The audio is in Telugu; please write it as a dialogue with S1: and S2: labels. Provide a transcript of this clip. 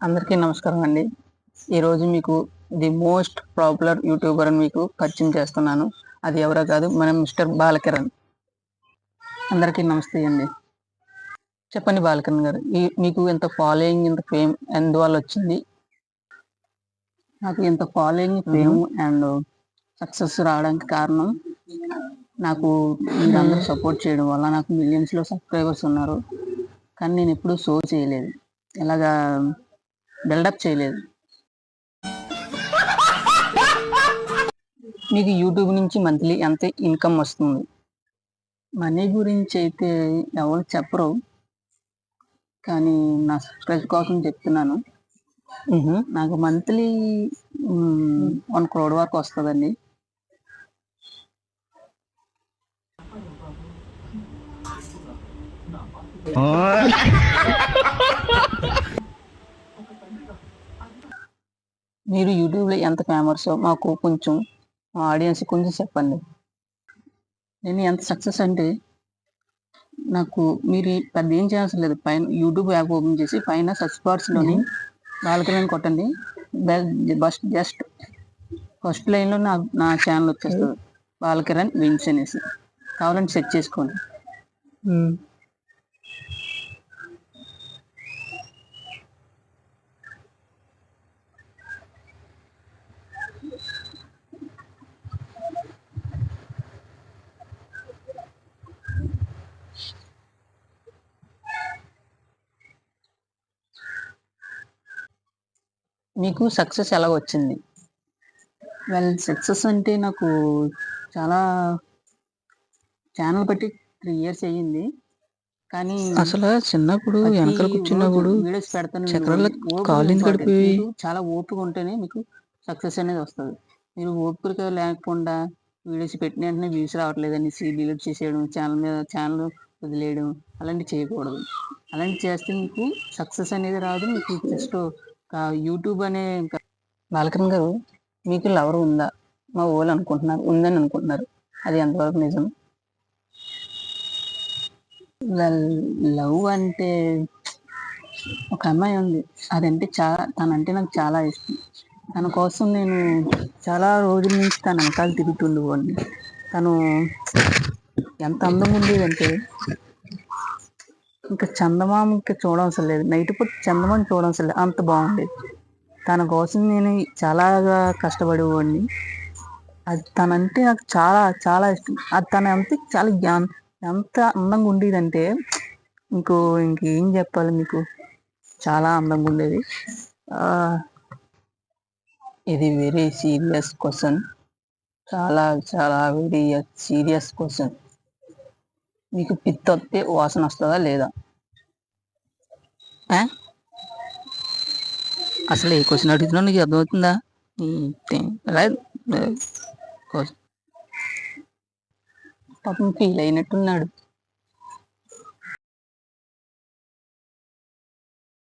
S1: అందరికీ నమస్కారం అండి. ఈరోజు మీకు ది మోస్ట్ పాపులర్ యూట్యూబర్ అని మీకు పరిచయం చేస్తున్నాను. అది ఎవరో కాదు, మనం మిస్టర్ బాలకిరణ్. అందరికీ నమస్తే అండి. చెప్పండి బాలకిరణ్ గారు, మీకు ఇంత ఫాలోయింగ్, ఇంత ఫేమ్ ఎందువల్ల వచ్చింది? నాకు ఇంత ఫాలోయింగ్, ఫేమ్ అండ్ సక్సెస్ రావడానికి కారణం నాకు మీరందరూ సపోర్ట్ చేయడం వల్ల నాకు మిలియన్స్లో సబ్స్క్రైబర్స్ ఉన్నారు. కానీ నేను ఎప్పుడూ షో చేయలేదు, ఇలాగా బిల్డప్ చేయలేదు. మీకు యూట్యూబ్ నుంచి మంత్లీ ఎంత ఇన్కమ్ వస్తుంది? మనీ గురించి అయితే ఎవరు చెప్పరు, కానీ నా సబ్స్క్రైబ్ కోసం చెప్తున్నాను. నాకు మంత్లీ 1 crore వరకు వస్తుందండి. మీరు యూట్యూబ్లో ఎంత ఫేమస్ మాకు కొంచెం మా ఆడియన్స్ కొంచెం చెప్పండి. నేను ఎంత సక్సెస్ అంటే, నాకు మీరు పెద్ద ఏం చేయాల్సిన లేదు. పైన యూట్యూబ్ యాప్ ఓపెన్ చేసి పైన సర్చ్ బాక్స్లోని బాలకిరణ్ కొట్టండి. జస్ట్ ఫస్ట్ లైన్లో నా ఛానల్ వచ్చేస్తుంది, బాలకిరణ్ విన్స్ అనేసి. కావాలంటే సెర్చ్ చేసుకోండి. మీకు సక్సెస్ ఎలా వచ్చింది? సక్సెస్ అంటే నాకు చాలా ఛానల్ బట్టి 3 years అయ్యింది. కానీ అసలు చిన్నప్పుడు వెనకాల కూర్చున్నప్పుడు వీడియోస్ పెడతాను, కాలింగ్ గడిపి చాలా ఓపిక ఉంటేనే మీకు సక్సెస్ అనేది వస్తుంది. మీరు ఓపిక లేకుండా వీడియోస్ పెట్టిన వెంటనే వ్యూస్ రావట్లేదు అనేసి డిలీట్ చేసేయడం, ఛానల్ వదిలేయడం అలాంటివి చేయకూడదు. అలాంటివి చేస్తే మీకు సక్సెస్ అనేది రాదు. మీకు జస్ట్ యూట్యూబ్ అనే బాలకిరణ్ గారు, మీకు లవర్ ఉందా? మా ఊళ్ళు అనుకుంటున్నారు, ఉందని అనుకుంటున్నారు. అది ఎంతవరకు నిజం? లవ్ అంటే ఒక అమ్మాయి ఉంది, అదంటే తనంటే నాకు చాలా ఇష్టం. తన కోసం నేను చాలా రోజుల నుంచి తన వెనకాల తిరుగుతుండేవాడిని. తను ఎంత అందంగా ఉండేదంటే ఇంకా చందమామ ఇంకా చూడవసరం లేదు, నైట్ పూట చందమామ చూడవసరం లేదు, అంత బాగుండేది. తన కోసం నేను చాలాగా కష్టపడేవాడిని. అది తనంటే నాకు చాలా చాలా ఇష్టం. అది తన ఎంత అందంగా ఉండేదంటే ఇంకేం చెప్పాలి మీకు, చాలా అందంగా ఉండేది. ఇది వెరీ సీరియస్ క్వశ్చన్, చాలా చాలా వెరీ సీరియస్ క్వశ్చన్. మీకు పిత్తి వస్తే వాసన వస్తుందా లేదా? అసలు ఏ క్వశ్చన్ అడుగుతున్నా నీకు అర్థమవుతుందా? పాపం ఫీల్ అయినట్టున్నాడు.